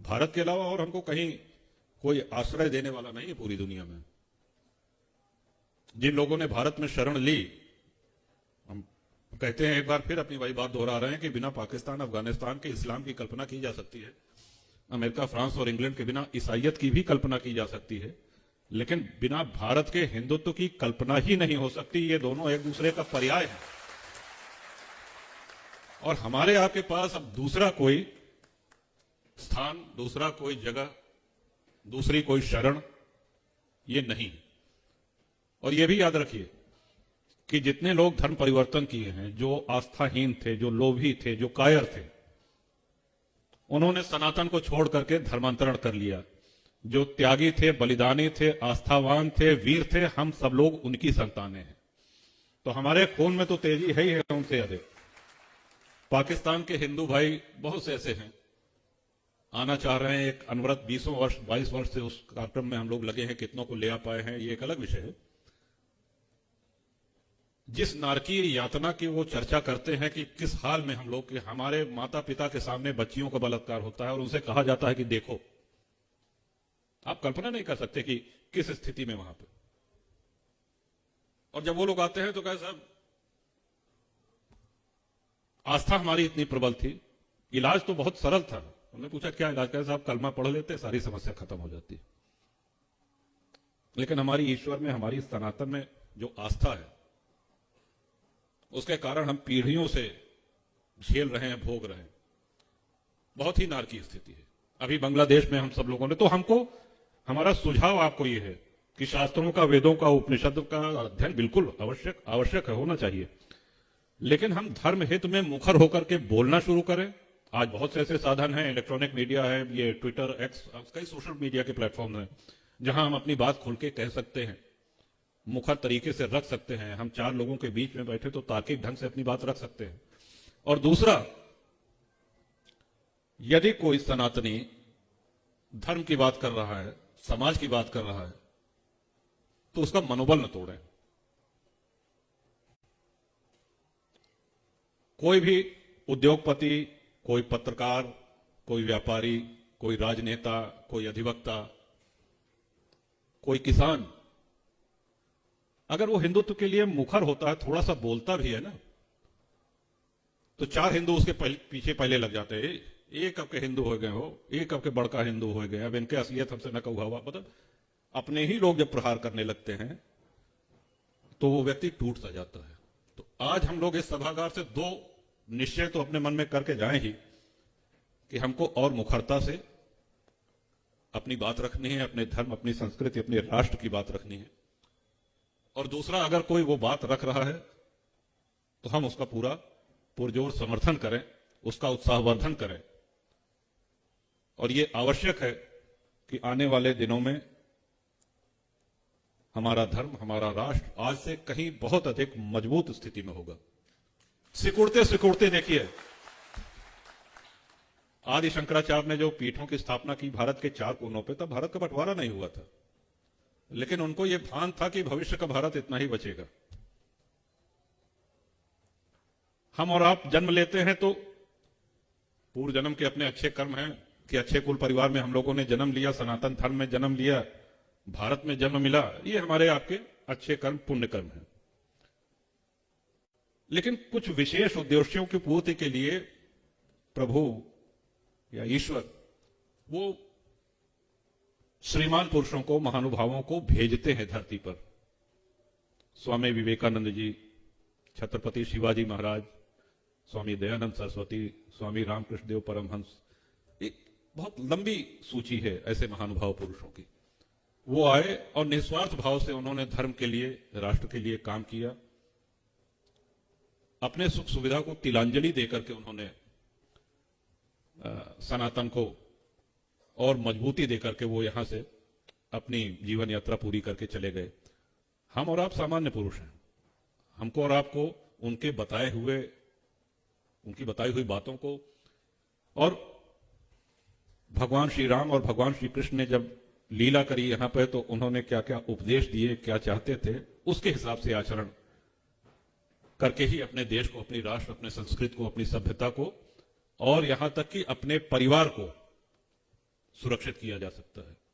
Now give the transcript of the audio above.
भारत के अलावा और हमको कहीं कोई आश्रय देने वाला नहीं है पूरी दुनिया में। जिन लोगों ने भारत में शरण ली, हम कहते हैं, एक बार फिर अपनी वही बात दोहरा रहे हैं कि बिना पाकिस्तान अफगानिस्तान के इस्लाम की कल्पना की जा सकती है, अमेरिका फ्रांस और इंग्लैंड के बिना ईसाइयत की भी कल्पना की जा सकती है, लेकिन बिना भारत के हिंदुत्व की कल्पना ही नहीं हो सकती। ये दोनों एक दूसरे का पर्याय है। और हमारे आपके पास अब दूसरा कोई स्थान, दूसरा कोई जगह, दूसरी कोई शरण ये नहीं। और ये भी याद रखिए कि जितने लोग धर्म परिवर्तन किए हैं, जो आस्थाहीन थे, जो लोभी थे, जो कायर थे, उन्होंने सनातन को छोड़ करके धर्मांतरण कर लिया। जो त्यागी थे, बलिदानी थे, आस्थावान थे, वीर थे, हम सब लोग उनकी संतानें हैं। तो हमारे खून में तो तेजी है ही है उनसे अधिक। पाकिस्तान के हिंदू भाई बहुत से ऐसे हैं, आना चाह रहे हैं। एक अनवरत 20 वर्ष 22 वर्ष से उस कार्यक्रम में हम लोग लगे हैं, कितनों को ले आ पाए हैं ये एक अलग विषय है। जिस नारकीय यातना की वो चर्चा करते हैं कि किस हाल में हम लोग के, हमारे माता पिता के सामने बच्चियों का बलात्कार होता है और उनसे कहा जाता है कि देखो, आप कल्पना नहीं कर सकते कि किस स्थिति में वहां पे। और जब वो लोग आते हैं तो कहे साहब, आस्था हमारी इतनी प्रबल थी, इलाज तो बहुत सरल था। उन्होंने पूछा क्या इलाज? कहे साहब, कलमा पढ़ लेते, सारी समस्या खत्म हो जाती। लेकिन हमारी ईश्वर में, हमारी सनातन में जो आस्था है, उसके कारण हम पीढ़ियों से झेल रहे हैं, भोग रहे हैं। बहुत ही नारकीय स्थिति है। अभी बांग्लादेश में हम सब लोगों ने, तो हमको, हमारा सुझाव आपको यह है कि शास्त्रों का, वेदों का, उपनिषद का अध्ययन बिल्कुल आवश्यक है, होना चाहिए। लेकिन हम धर्म हित में मुखर होकर के बोलना शुरू करें। आज बहुत से ऐसे साधन हैं, इलेक्ट्रॉनिक मीडिया है, ये ट्विटर, एक्स, कई सोशल मीडिया के प्लेटफॉर्म हैं, जहां हम अपनी बात खुल के कह सकते हैं, मुखर तरीके से रख सकते हैं। हम 4 लोगों के बीच में बैठे तो तार्किक ढंग से अपनी बात रख सकते हैं। और दूसरा, यदि कोई सनातनी धर्म की बात कर रहा है, समाज की बात कर रहा है, तो उसका मनोबल न तोड़ें। कोई भी उद्योगपति, कोई पत्रकार, कोई व्यापारी, कोई राजनेता, कोई अधिवक्ता, कोई किसान, अगर वो हिंदुत्व के लिए मुखर होता है, थोड़ा सा बोलता भी है ना, तो 4 हिंदू उसके पीछे पहले लग जाते हैं। एक कब के हिंदू हो गए हो, एक कब के बड़का हिंदू हो गए, अब इनके असलियत हमसे न कहा हुआ। मतलब अपने ही लोग जब प्रहार करने लगते हैं तो वो व्यक्ति टूट सा जाता है। तो आज हम लोग इस सभागार से 2 निश्चय तो अपने मन में करके जाएं ही कि हमको और मुखरता से अपनी बात रखनी है, अपने धर्म, अपनी संस्कृति, अपने राष्ट्र की बात रखनी है। और दूसरा, अगर कोई वो बात रख रहा है तो हम उसका पूरा पुरजोर समर्थन करें, उसका उत्साहवर्धन करें। और ये आवश्यक है कि आने वाले दिनों में हमारा धर्म, हमारा राष्ट्र आज से कहीं बहुत अधिक मजबूत स्थिति में होगा। सिकुड़ते सिकुड़ते देखिए, आदि शंकराचार्य ने जो पीठों की स्थापना की भारत के 4 कोनों पे, तब भारत का बंटवारा नहीं हुआ था। लेकिन उनको यह भान था कि भविष्य का भारत इतना ही बचेगा। हम और आप जन्म लेते हैं तो पूर्व जन्म के अपने अच्छे कर्म हैं कि अच्छे कुल परिवार में हम लोगों ने जन्म लिया, सनातन धर्म में जन्म लिया, भारत में जन्म मिला, ये हमारे आपके अच्छे कर्म, पुण्य कर्म हैं। लेकिन कुछ विशेष उद्देश्यों की पूर्ति के लिए प्रभु या ईश्वर वो श्रीमान पुरुषों को, महानुभावों को भेजते हैं धरती पर। स्वामी विवेकानंद जी, छत्रपति शिवाजी महाराज, स्वामी दयानंद सरस्वती, स्वामी रामकृष्ण देव परमहंस, एक बहुत लंबी सूची है ऐसे महानुभाव पुरुषों की। वो आए और निस्वार्थ भाव से उन्होंने धर्म के लिए, राष्ट्र के लिए काम किया। अपने सुख सुविधा को तिलांजलि देकर के उन्होंने सनातन को और मजबूती देकर के वो यहां से अपनी जीवन यात्रा पूरी करके चले गए। हम और आप सामान्य पुरुष हैं। हमको और आपको उनकी बताई हुई बातों को, और भगवान श्री राम और भगवान श्री कृष्ण ने जब लीला करी यहां पर, तो उन्होंने क्या क्या उपदेश दिए, क्या चाहते थे, उसके हिसाब से आचरण करके ही अपने देश को, अपनी राष्ट्र, अपने संस्कृति को, अपनी सभ्यता को, और यहां तक कि अपने परिवार को सुरक्षित किया जा सकता है।